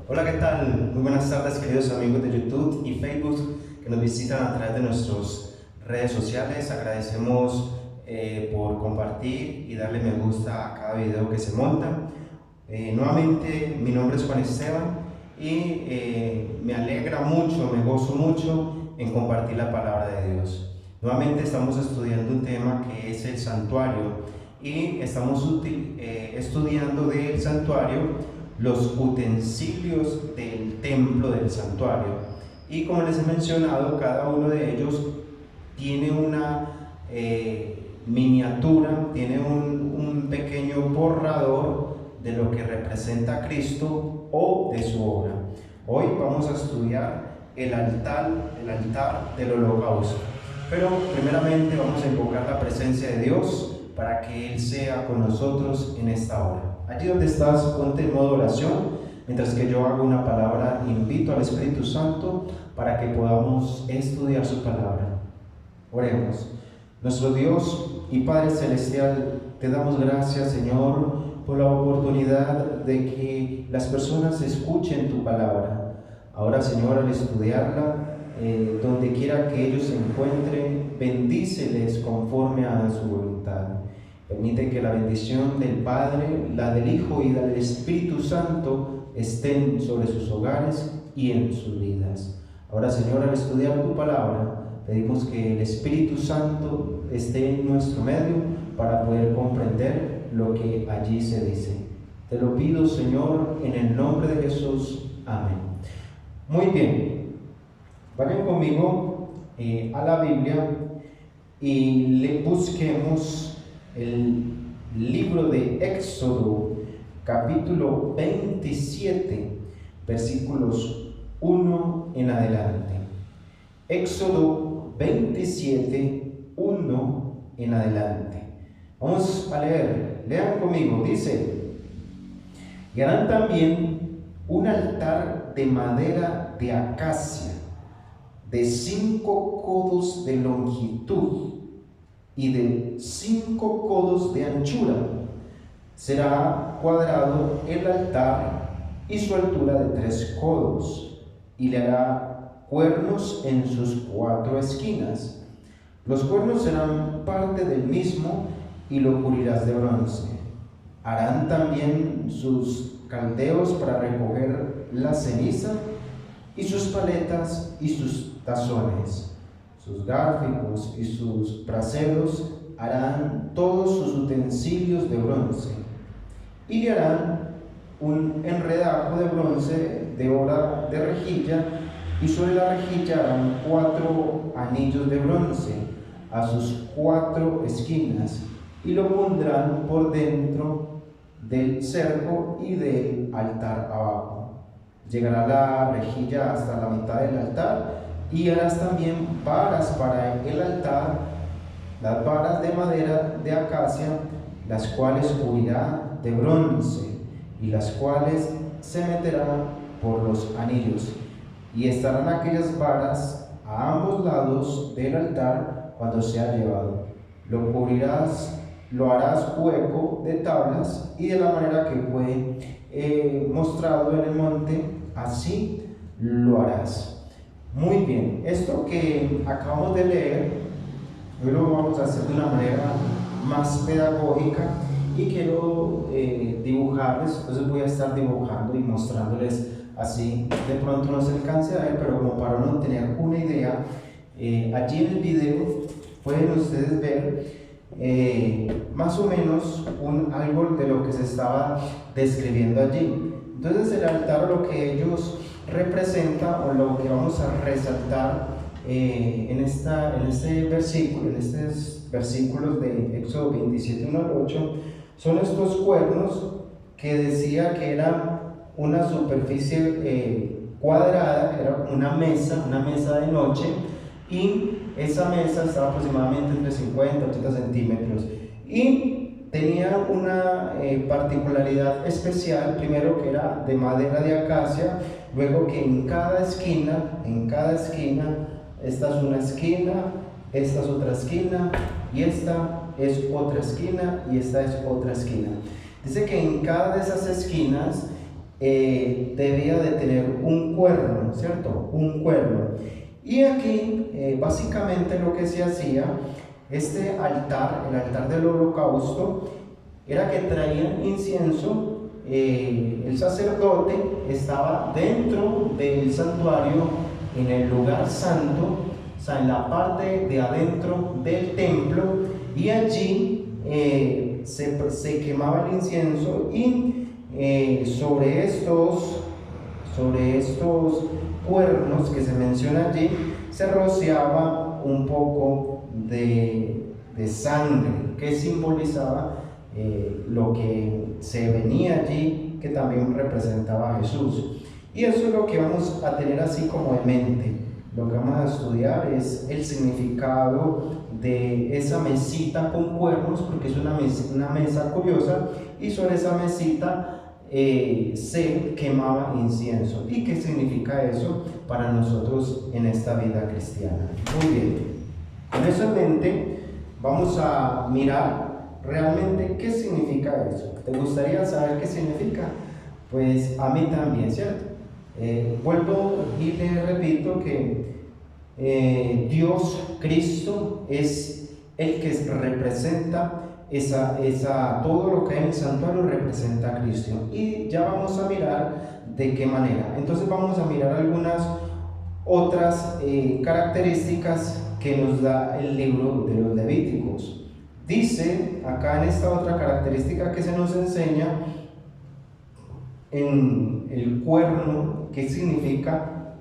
Hola, ¿qué tal? Muy buenas tardes, queridos amigos de YouTube y Facebook que nos visitan a través de nuestras redes sociales. Agradecemos por compartir y darle me gusta a cada video que se monta. Nuevamente, mi nombre es Juan Esteban y me alegra mucho, me gozo mucho en compartir la palabra de Dios. Nuevamente estamos estudiando un tema que es el santuario y estamos estudiando del santuario los utensilios del templo del santuario. Y como les he mencionado, cada uno de ellos tiene una miniatura, tiene un pequeño borrador de lo que representa a Cristo o de su obra. Hoy vamos a estudiar el altar del holocausto. Pero primeramente vamos a invocar la presencia de Dios para que Él sea con nosotros en esta hora. Allí donde estás, ponte en modo oración, mientras que yo hago una palabra, invito al Espíritu Santo para que podamos estudiar su palabra. Oremos. Nuestro Dios y Padre Celestial, te damos gracias, Señor, por la oportunidad de que las personas escuchen tu palabra. Ahora, Señor, al estudiarla, donde quiera que ellos se encuentren, bendíceles conforme a su voluntad. Permite que la bendición del Padre, la del Hijo y la del Espíritu Santo estén sobre sus hogares y en sus vidas. Ahora, Señor, al estudiar tu palabra, pedimos que el Espíritu Santo esté en nuestro medio para poder comprender lo que allí se dice. Te lo pido, Señor, en el nombre de Jesús. Amén. Muy bien. Vayan conmigo a la Biblia y le busquemos el libro de Éxodo, capítulo 27, versículos 1 en adelante. Éxodo 27, 1 en adelante. Vamos a leer, lean conmigo, dice: y harán también un altar de madera de acacia, de 5 codos de longitud y de 5 codos de anchura. Será cuadrado el altar y su altura de 3 codos, y le hará cuernos en sus 4 esquinas. Los cuernos serán parte del mismo y lo cubrirás de bronce. Harán también sus caldeos para recoger la ceniza, y sus paletas y sus tazones, sus gárficos y sus braseros. Harán todos sus utensilios de bronce, y le harán un enredajo de bronce de hora de rejilla, y sobre la rejilla harán 4 anillos de bronce a sus 4 esquinas, y lo pondrán por dentro del cerco y del altar abajo. Llegará la rejilla hasta la mitad del altar, y harás también varas para el altar, las varas de madera de acacia, las cuales cubrirá de bronce, y las cuales se meterán por los anillos. Y estarán aquellas varas a ambos lados del altar cuando sea llevado. Lo cubrirás, lo harás hueco de tablas, y de la manera que fue mostrado en el monte, así lo harás. Muy bien, esto que acabamos de leer, hoy lo vamos a hacer de una manera más pedagógica y quiero dibujarles. Entonces voy a estar dibujando y mostrándoles así. De pronto no se alcance a ver, pero como para no tener una idea, allí en el video pueden ustedes ver más o menos algo de lo que se estaba describiendo allí. Entonces el altar, lo que ellos representa o lo que vamos a resaltar en este versículo, en estos versículos de Éxodo 27, 1 al 8, son estos cuernos que decía que era una superficie cuadrada, era una mesa de noche, y esa mesa estaba aproximadamente entre 50 y 80 centímetros, y tenía una particularidad especial. Primero, que era de madera de acacia. Luego, que en cada esquina, esta es una esquina, esta es otra esquina, y esta es otra esquina, y esta es otra esquina. Dice que en cada de esas esquinas debía de tener un cuerno, ¿cierto? Un cuerno. Y aquí básicamente lo que se hacía, este altar, el altar del holocausto, era que traían incienso. El sacerdote estaba dentro del santuario, en el lugar santo, o sea, en la parte de adentro del templo, y allí se quemaba el incienso, y sobre estos cuernos que se menciona allí se rociaba un poco de sangre que simbolizaba lo que se venía allí, que también representaba a Jesús. Y eso es lo que vamos a tener así como en mente. Lo que vamos a estudiar es el significado de esa mesita con cuernos, porque es una mesa curiosa, y sobre esa mesita se quemaba incienso. ¿Y qué significa eso para nosotros en esta vida cristiana? Muy bien, con eso en mente vamos a mirar realmente qué significa eso. ¿Te gustaría saber qué significa? Pues a mí también, ¿cierto? Vuelvo y le repito que Dios, Cristo, es el que representa todo lo que hay en el santuario, representa a Cristo. Y ya vamos a mirar de qué manera. Entonces vamos a mirar algunas otras características que nos da el libro de los Levíticos. Dice acá en esta otra característica que se nos enseña en el cuerno, ¿qué significa?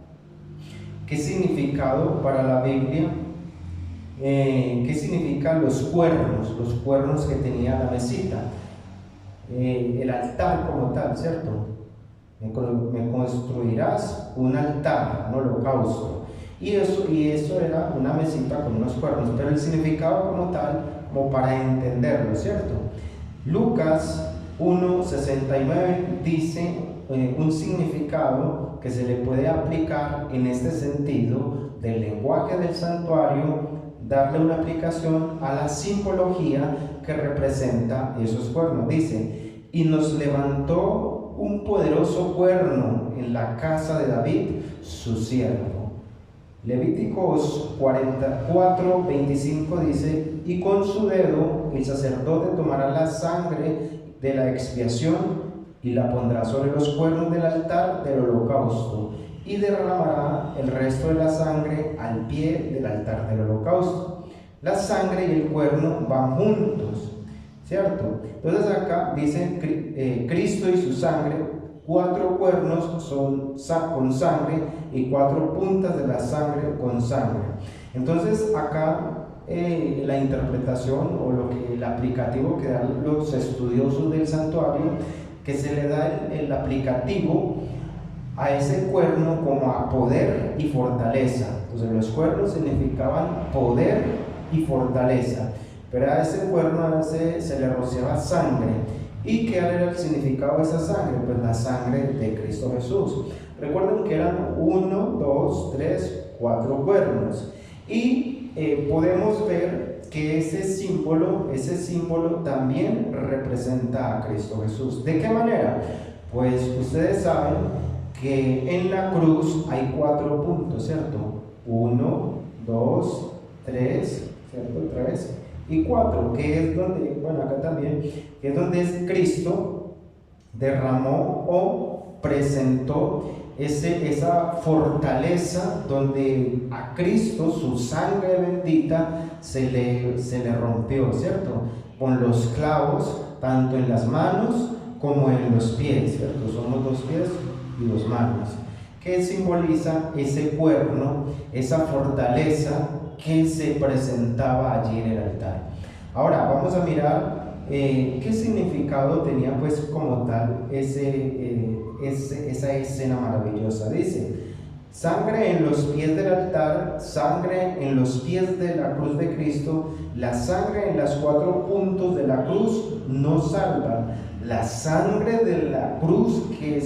¿Qué significado para la Biblia? ¿Qué significan los cuernos que tenía la mesita? El altar como tal, ¿cierto? Me construirás un altar, un holocausto. Y eso era una mesita con unos cuernos, pero el significado como tal, como para entenderlo, ¿cierto? Lucas 1:69 dice un significado que se le puede aplicar en este sentido del lenguaje del santuario, darle una aplicación a la simbología que representa esos cuernos. Dice: y nos levantó un poderoso cuerno en la casa de David, su siervo. Levíticos 44:25 dice: y con su dedo el sacerdote tomará la sangre de la expiación y la pondrá sobre los cuernos del altar del holocausto, y derramará el resto de la sangre al pie del altar del holocausto. La sangre y el cuerno van juntos, ¿cierto? Entonces acá dice Cristo y su sangre, 4 cuernos son con sangre y 4 puntas de la sangre con sangre. Entonces acá la interpretación o el aplicativo que dan los estudiosos del santuario, que se le da el aplicativo a ese cuerno como a poder y fortaleza. Entonces los cuernos significaban poder y fortaleza, pero a ese cuerno a veces se le rociaba sangre. ¿Y qué era el significado de esa sangre? Pues la sangre de Cristo Jesús. Recuerden que eran 1, 2, 3, 4 cuernos, y podemos ver que ese símbolo también representa a Cristo Jesús. ¿De qué manera? Pues ustedes saben que en la cruz hay 4 puntos, ¿cierto? 1, 2, 3, ¿cierto? 3 y 4, que es donde, bueno, acá también, que es donde Cristo derramó o presentó esa fortaleza, donde a Cristo su sangre bendita se le rompió, ¿cierto? Con los clavos, tanto en las manos como en los pies, ¿cierto? Somos 2 pies y 2 manos, que simboliza ese cuerno, esa fortaleza que se presentaba allí en el altar. Ahora vamos a mirar qué significado tenía pues como tal esa escena maravillosa. Dice: sangre en los pies del altar, sangre en los pies de la cruz de Cristo. La sangre en las 4 puntos de la cruz no salva. La sangre de la cruz que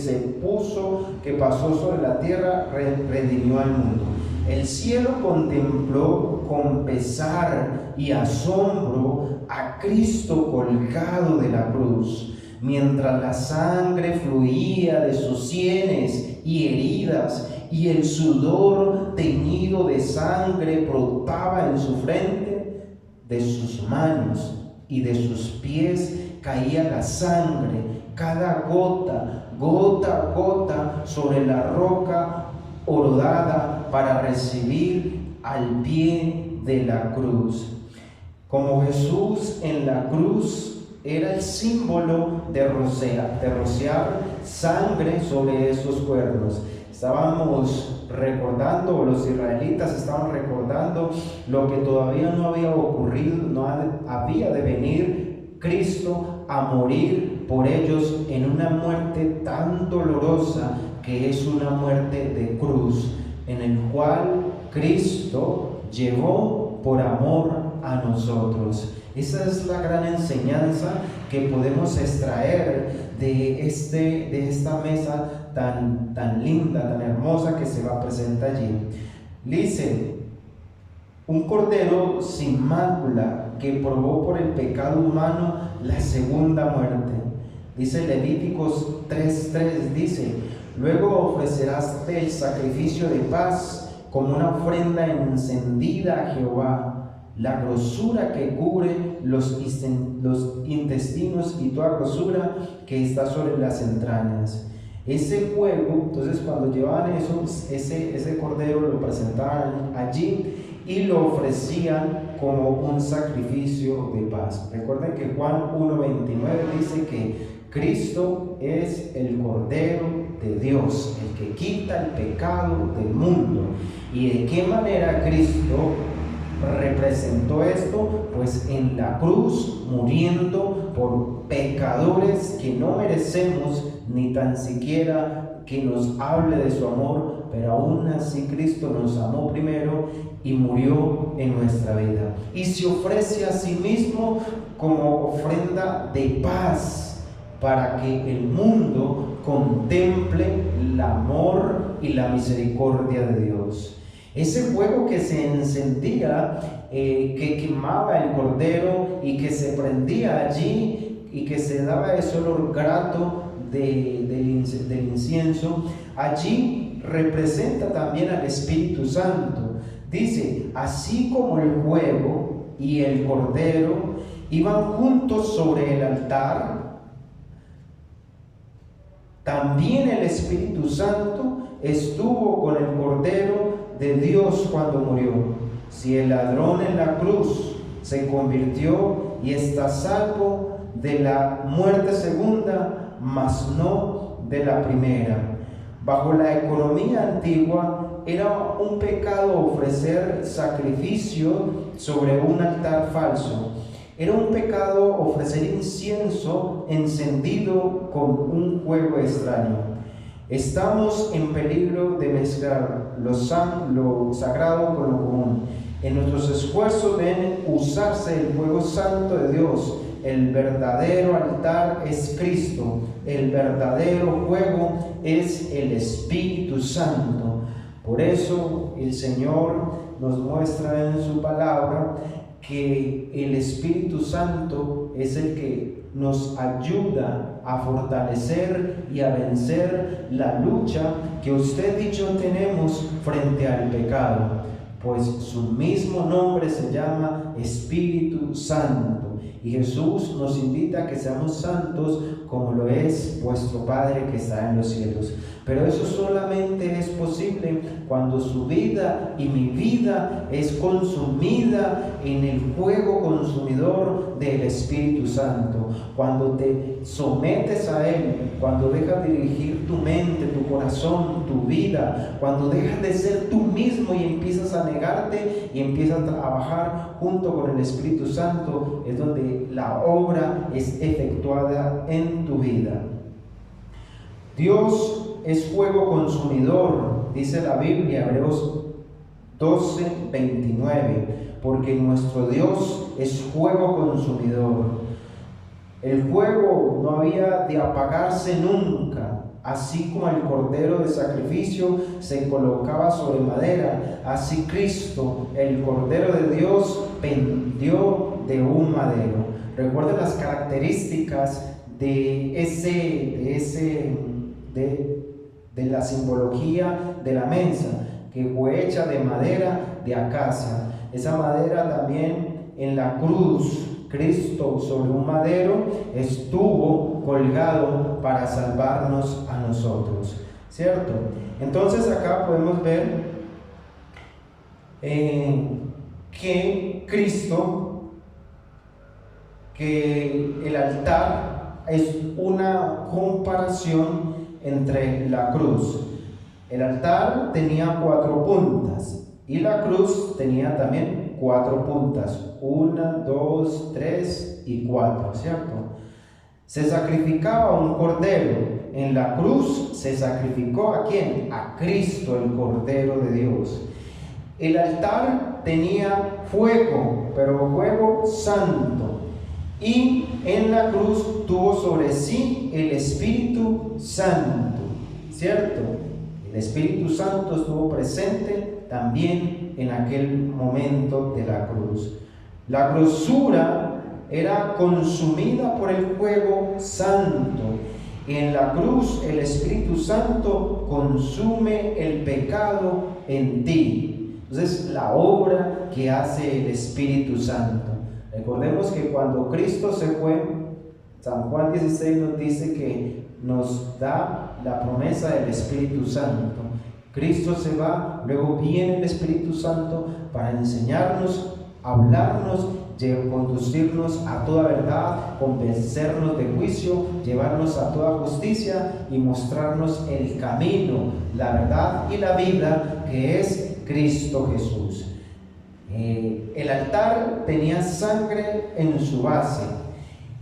pasó sobre la tierra, redimió al mundo. El cielo contempló con pesar y asombro a Cristo colgado de la cruz. mientras la sangre fluía de sus sienes y heridas, y el sudor teñido de sangre brotaba en su frente, de sus manos y de sus pies caía la sangre, cada gota, gota a gota, sobre la roca horadada para recibir al pie de la cruz. Como Jesús en la cruz era el símbolo de rociar sangre sobre esos cuernos. Estábamos recordando, o los israelitas estaban recordando lo que todavía no había ocurrido, no había de venir Cristo a morir por ellos en una muerte tan dolorosa que es una muerte de cruz, en el cual Cristo llevó por amor a nosotros. Esa es la gran enseñanza que podemos extraer de esta mesa tan linda, tan hermosa que se va a presentar allí. Dice: un cordero sin mácula que probó por el pecado humano la segunda muerte. Dice Levíticos 3:3, dice: luego ofrecerás el sacrificio de paz como una ofrenda encendida a Jehová, la grosura que cubre los intestinos y toda grosura que está sobre las entrañas. Ese fuego, entonces cuando llevaban eso, ese cordero lo presentaban allí y lo ofrecían como un sacrificio de paz. Recuerden que Juan 1:29 dice que Cristo es el Cordero de Dios, el que quita el pecado del mundo. ¿Y de qué manera Cristo representó esto? Pues en la cruz, muriendo por pecadores que no merecemos ni tan siquiera que nos hable de su amor, pero aún así Cristo nos amó primero y murió en nuestra vida, y se ofrece a sí mismo como ofrenda de paz para que el mundo contemple el amor y la misericordia de Dios. Ese fuego que se encendía, que quemaba el cordero y que se prendía allí y que se daba ese olor grato del incienso, allí representa también al Espíritu Santo. Dice: así como el fuego y el cordero iban juntos sobre el altar, también el Espíritu Santo estuvo con el Cordero de Dios cuando murió. Si el ladrón en la cruz se convirtió y está salvo de la muerte segunda, mas no de la primera. Bajo la economía antigua era un pecado ofrecer sacrificio sobre un altar falso. Era un pecado ofrecer incienso encendido con un fuego extraño. Estamos en peligro de mezclar lo sagrado con lo común. En nuestros esfuerzos deben usarse el fuego santo de Dios. El verdadero altar es Cristo. El verdadero fuego es el Espíritu Santo. Por eso el Señor nos muestra en su palabra que el Espíritu Santo es el que nos ayuda a fortalecer y a vencer la lucha que usted y yo tenemos frente al pecado, pues su mismo nombre se llama Espíritu Santo. Y Jesús nos invita a que seamos santos como lo es vuestro Padre que está en los cielos. Pero eso solamente es posible cuando su vida y mi vida es consumida en el fuego consumidor del Espíritu Santo. Cuando te sometes a Él, cuando dejas dirigir tu mente, tu corazón, tu vida, cuando dejas de ser tú mismo y empiezas a negarte y empiezas a trabajar junto con el Espíritu Santo, es donde la obra es efectuada en tu vida. Dios es fuego consumidor, dice la Biblia, Hebreos 12:29, porque nuestro Dios es fuego consumidor. El fuego no había de apagarse nunca. Así como el cordero de sacrificio se colocaba sobre madera, así Cristo, el Cordero de Dios, pendió de un madero. Recuerden las características de la simbología de la mesa, que fue hecha de madera de acacia. Esa madera también en la cruz, Cristo sobre un madero estuvo colgado para salvarnos a nosotros, ¿cierto? Entonces acá podemos ver que Cristo, que el altar es una comparación entre la cruz. El altar tenía 4 puntas y la cruz tenía también 4 puntas, 1, 2, 3 y 4, ¿cierto? Se sacrificaba un cordero. En la cruz se sacrificó ¿a quién? A Cristo, el Cordero de Dios. El altar tenía fuego, pero fuego santo. Y en la cruz tuvo sobre sí el Espíritu Santo, ¿cierto? El Espíritu Santo estuvo presente también en aquel momento de la cruz. La grosura era consumida por el fuego santo. En la cruz el Espíritu Santo consume el pecado en ti. Entonces, la obra que hace el Espíritu Santo. Recordemos que cuando Cristo se fue, San Juan 16 nos dice que nos da la promesa del Espíritu Santo. Cristo se va, luego viene el Espíritu Santo para enseñarnos, hablarnos, conducirnos a toda verdad, convencernos de juicio, llevarnos a toda justicia y mostrarnos el camino, la verdad y la vida que es Cristo Jesús. El altar tenía sangre en su base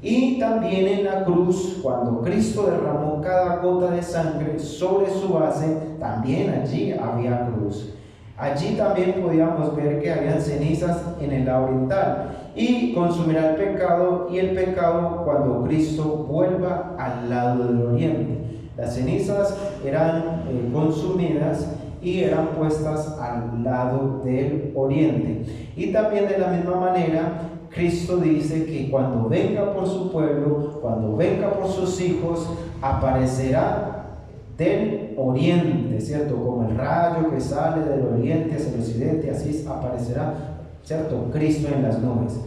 y también en la cruz, cuando Cristo derramó cada gota de sangre sobre su base, también allí había cruz. Allí también podíamos ver que habían cenizas en el lado oriental y consumirá el pecado, y el pecado cuando Cristo vuelva al lado del oriente. Las cenizas eran consumidas y eran puestas al lado del oriente. Y también de la misma manera, Cristo dice que cuando venga por su pueblo, cuando venga por sus hijos, aparecerá del oriente, ¿cierto? Como el rayo que sale del oriente hacia el occidente, así aparecerá, ¿cierto? Cristo en las nubes.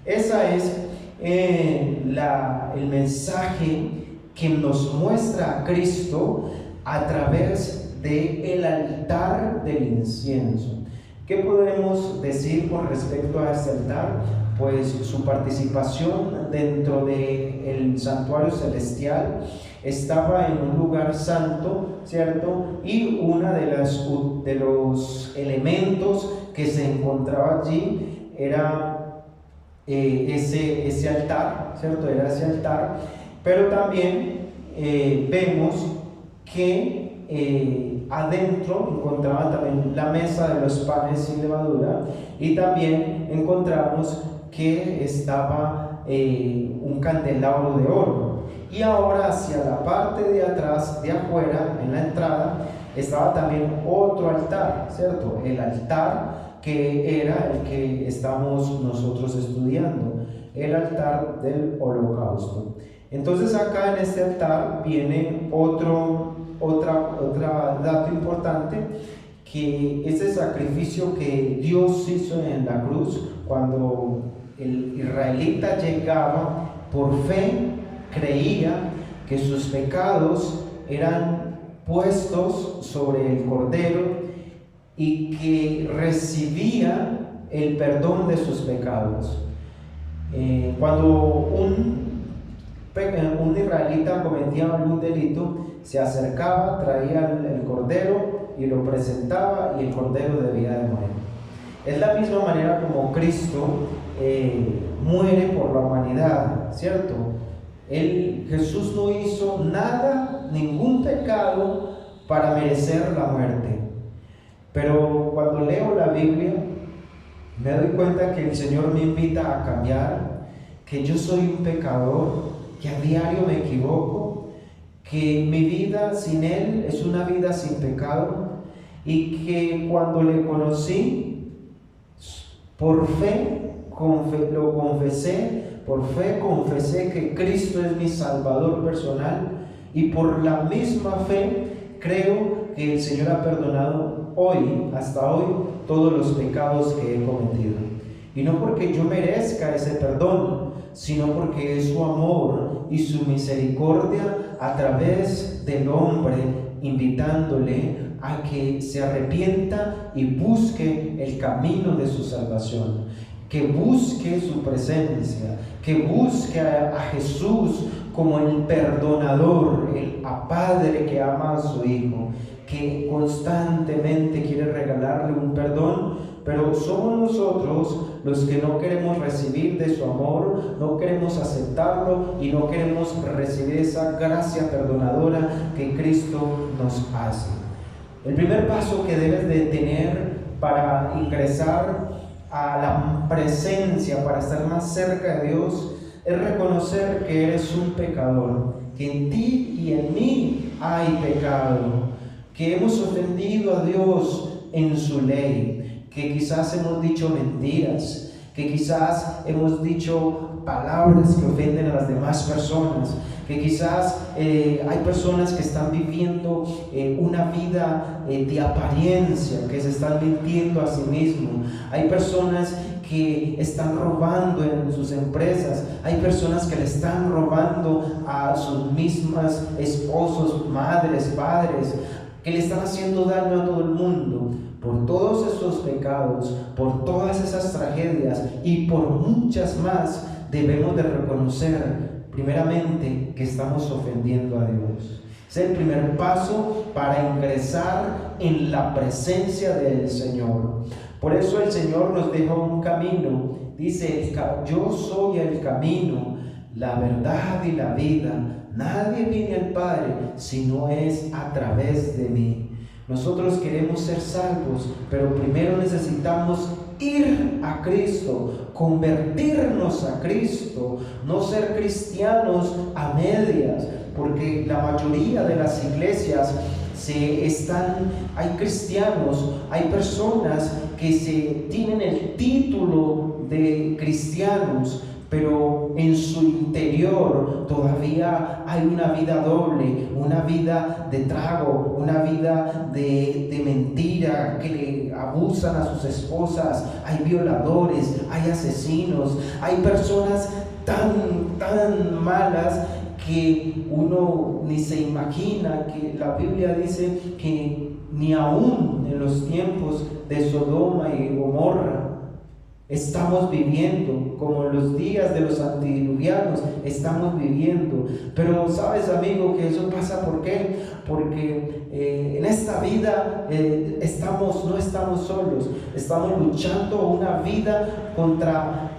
Esa es el mensaje que nos muestra a Cristo a través del altar del incienso. ¿Qué podemos decir con respecto a este altar? Pues su participación dentro del santuario celestial estaba en un lugar santo, ¿cierto? Y uno de los elementos que se encontraba allí era ese altar, ¿cierto? Era ese altar, pero también vemos que adentro encontraban también la mesa de los panes sin levadura, y también encontramos que estaba un candelabro de oro. Y ahora hacia la parte de atrás, de afuera, en la entrada, estaba también otro altar, ¿cierto? El altar que era el que estamos nosotros estudiando, el altar del holocausto. Entonces acá en este altar viene otro dato importante, que ese sacrificio que Dios hizo en la cruz, cuando el israelita llegaba por fe, creía que sus pecados eran puestos sobre el Cordero y que recibía el perdón de sus pecados. Cuando un israelita cometía algún delito, se acercaba, traía el cordero y lo presentaba, y el cordero debía de morir. Es la misma manera como Cristo muere por la humanidad, ¿cierto? Jesús no hizo nada, ningún pecado para merecer la muerte. Pero cuando leo la Biblia, me doy cuenta que el Señor me invita a cambiar, que yo soy un pecador, que a diario me equivoco, que mi vida sin Él es una vida sin pecado, y que cuando le conocí, por fe lo confesé, por fe confesé que Cristo es mi Salvador personal y por la misma fe creo que el Señor ha perdonado hasta hoy, todos los pecados que he cometido. Y no porque yo merezca ese perdón, sino porque es su amor y su misericordia a través del hombre, invitándole a que se arrepienta y busque el camino de su salvación, que busque su presencia, que busque a Jesús como el perdonador, el Padre que ama a su Hijo, que constantemente quiere regalarle un perdón. Pero somos nosotros los que no queremos recibir de su amor, no queremos aceptarlo y no queremos recibir esa gracia perdonadora que Cristo nos hace. El primer paso que debes de tener para ingresar a la presencia, para estar más cerca de Dios, es reconocer que eres un pecador, que en ti y en mí hay pecado, que hemos ofendido a Dios en su ley, que quizás hemos dicho mentiras, que quizás hemos dicho palabras que ofenden a las demás personas, que quizás hay personas que están viviendo una vida de apariencia, que se están mintiendo a sí mismos. Hay personas que están robando en sus empresas, hay personas que le están robando a sus mismas esposos, madres, padres, que le están haciendo daño a todo el mundo. Por todos esos pecados, por todas esas tragedias y por muchas más, debemos de reconocer primeramente que estamos ofendiendo a Dios. Es el primer paso para ingresar en la presencia del Señor. Por eso el Señor nos deja un camino. Dice: yo soy el camino, la verdad y la vida. Nadie viene al Padre si no es a través de mí. Nosotros queremos ser salvos, pero primero necesitamos ir a Cristo, convertirnos a Cristo, no ser cristianos a medias, porque la mayoría de las iglesias hay cristianos, hay personas que tienen el título de cristianos, pero en su interior todavía hay una vida doble, una vida de trago, una vida de mentira, que le abusan a sus esposas, hay violadores, hay asesinos, hay personas tan malas que uno ni se imagina, que la Biblia dice que ni aún en los tiempos de Sodoma y Gomorra estamos viviendo, como en los días de los antediluvianos estamos viviendo. Pero sabes, amigo, que eso pasa ¿por qué? Porque en esta vida no estamos solos, estamos luchando una vida contra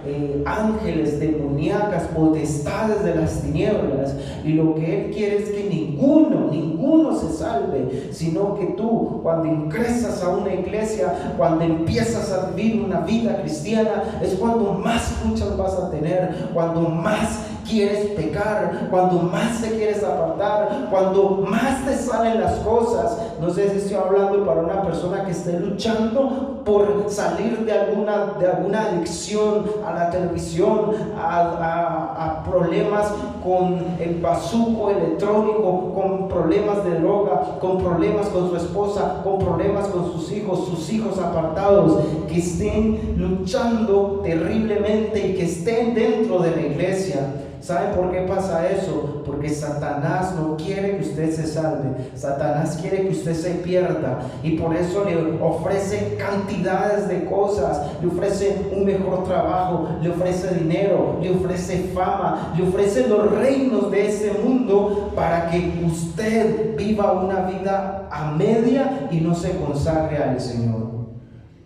ángeles demoníacas, potestades de las tinieblas, y lo que Él quiere es que ninguno se salve, sino que tú, cuando ingresas a una iglesia, cuando empiezas a vivir una vida cristiana, es cuando más luchas vas a tener, cuando más quieres pecar, cuando más te quieres apartar, cuando más te salen las cosas. No sé si estoy hablando para una persona que esté luchando por salir de alguna adicción a la televisión, a problemas con el bazuco electrónico, con problemas de droga, con problemas con su esposa, con problemas con sus hijos apartados, que estén luchando terriblemente y que estén dentro de la iglesia. ¿Saben por qué pasa eso? Porque Satanás no quiere que usted se salve. Satanás quiere que usted se pierda, y por eso le ofrece cantidades de cosas. Le ofrece un mejor trabajo, le ofrece dinero, le ofrece fama, le ofrece los reinos de este mundo para que usted viva una vida a media y no se consagre al Señor.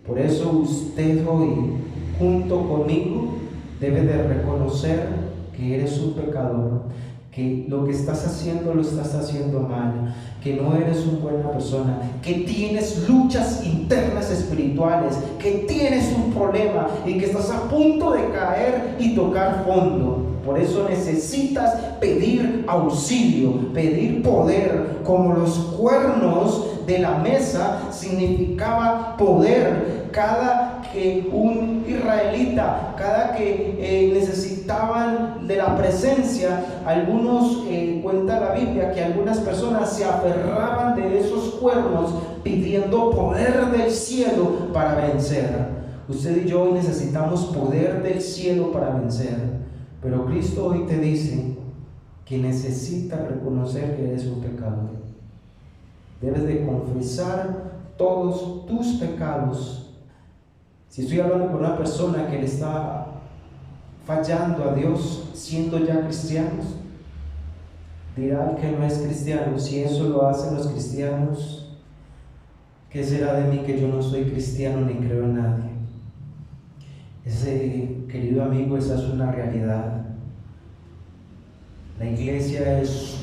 Por eso usted hoy, junto conmigo, debe de reconocer que eres un pecador, que lo que estás haciendo lo estás haciendo mal, que no eres una buena persona, que tienes luchas internas espirituales, que tienes un problema y que estás a punto de caer y tocar fondo. Por eso necesitas pedir auxilio, pedir poder, como los cuernos de la mesa significaba poder. Cada que un israelita, cada que necesitaban de la presencia, algunos, cuenta la Biblia, que algunas personas se aferraban de esos cuernos pidiendo poder del cielo para vencer. Usted y yo hoy necesitamos poder del cielo para vencer, pero Cristo hoy te dice que necesitas reconocer que eres un pecador. Debes de confesar todos tus pecados. Si estoy hablando con una persona que le está fallando a Dios siendo ya cristianos, dirá que no es cristiano. Si eso lo hacen los cristianos, ¿qué será de mí que yo no soy cristiano ni creo en nadie? Querido amigo, esa es una realidad. La iglesia es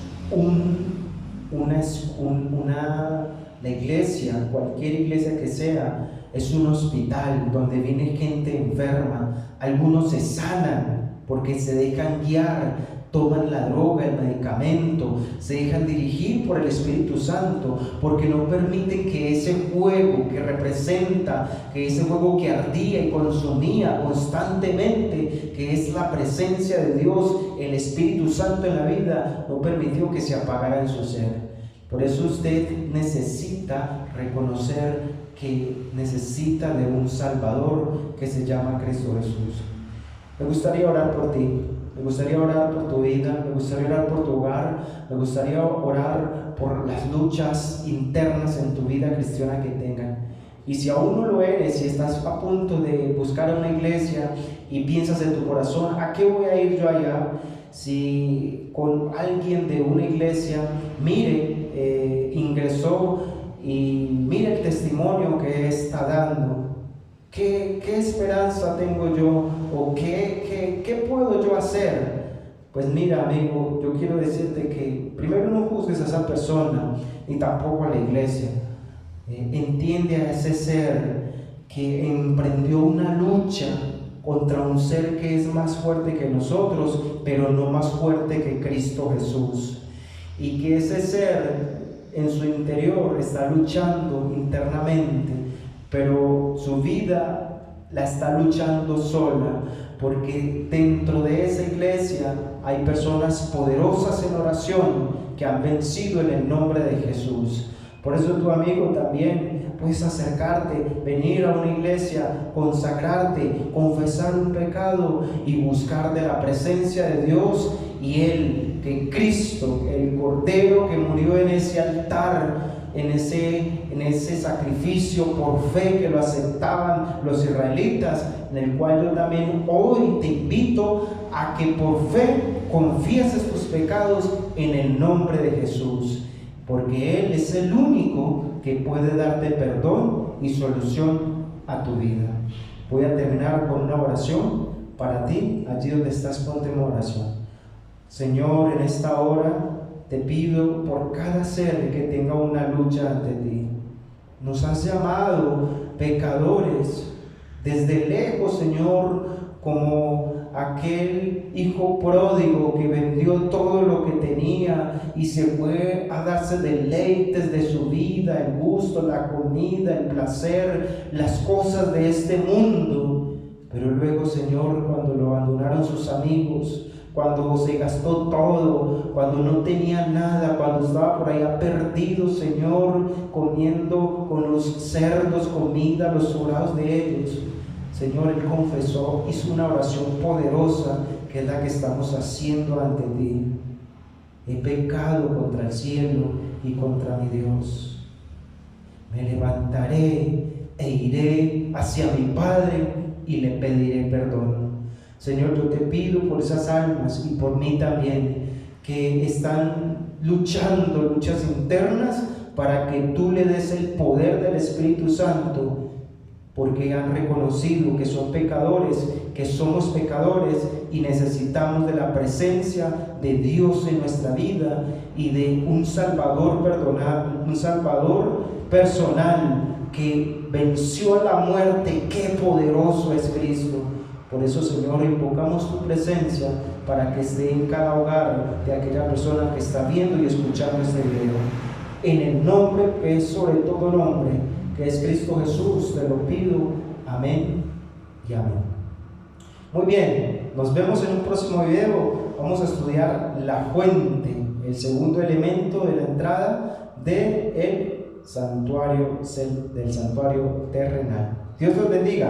la iglesia, cualquier iglesia que sea, es un hospital donde viene gente enferma. Algunos se sanan porque se dejan guiar, toman la droga, el medicamento, se dejan dirigir por el Espíritu Santo, porque no permiten que ese fuego que representa, que ese fuego que ardía y consumía constantemente, que es la presencia de Dios, el Espíritu Santo en la vida, no permitió que se apagara en su ser. Por eso usted necesita reconocer que necesita de un Salvador que se llama Cristo Jesús. Me gustaría orar por ti. Me gustaría orar por tu vida, me gustaría orar por tu hogar, me gustaría orar por las luchas internas en tu vida cristiana que tengan. Y si aún no lo eres, si estás a punto de buscar una iglesia y piensas en tu corazón, ¿a qué voy a ir yo allá? Si con alguien de una iglesia, ingresó y mire el testimonio que está dando, ¿qué esperanza tengo yo? ¿O qué puedo yo hacer? Pues mira, amigo, yo quiero decirte que primero no juzgues a esa persona, ni tampoco a la iglesia. Entiende a ese ser que emprendió una lucha contra un ser que es más fuerte que nosotros, pero no más fuerte que Cristo Jesús. Y que ese ser en su interior está luchando internamente, pero su vida la está luchando sola, porque dentro de esa iglesia hay personas poderosas en oración que han vencido en el nombre de Jesús. Por eso tu amigo también puedes acercarte, venir a una iglesia, consagrarte, confesar un pecado y buscar de la presencia de Dios, y que Cristo, el Cordero que murió en ese altar, en ese sacrificio por fe que lo aceptaban los israelitas, en el cual yo también hoy te invito a que por fe confieses tus pecados en el nombre de Jesús, porque Él es el único que puede darte perdón y solución a tu vida. Voy a terminar con una oración para ti. Allí donde estás, ponte en oración. Señor, en esta hora te pido por cada ser que tenga una lucha ante ti. Nos has llamado pecadores desde lejos, Señor, como aquel hijo pródigo que vendió todo lo que tenía y se fue a darse deleites de su vida, el gusto, la comida, el placer, las cosas de este mundo. Pero luego, Señor, cuando lo abandonaron sus amigos, cuando se gastó todo, cuando no tenía nada, cuando estaba por allá perdido, Señor, comiendo con los cerdos comida, los sobrados de ellos, Señor, Él confesó, hizo una oración poderosa, que es la que estamos haciendo ante ti. He pecado contra el cielo y contra mi Dios. Me levantaré e iré hacia mi Padre y le pediré perdón. Señor, yo te pido por esas almas y por mí también, que están luchando luchas internas, para que tú le des el poder del Espíritu Santo, porque han reconocido que son pecadores, que somos pecadores y necesitamos de la presencia de Dios en nuestra vida y de un Salvador un Salvador personal que venció la muerte. ¡Qué poderoso es Cristo! Por eso, Señor, invocamos tu presencia para que esté en cada hogar de aquella persona que está viendo y escuchando este video. En el nombre que es sobre todo nombre, que es Cristo Jesús, te lo pido. Amén. Amén y amén. Muy bien, nos vemos en un próximo video. Vamos a estudiar la fuente, el segundo elemento de la entrada del santuario terrenal. Dios los bendiga.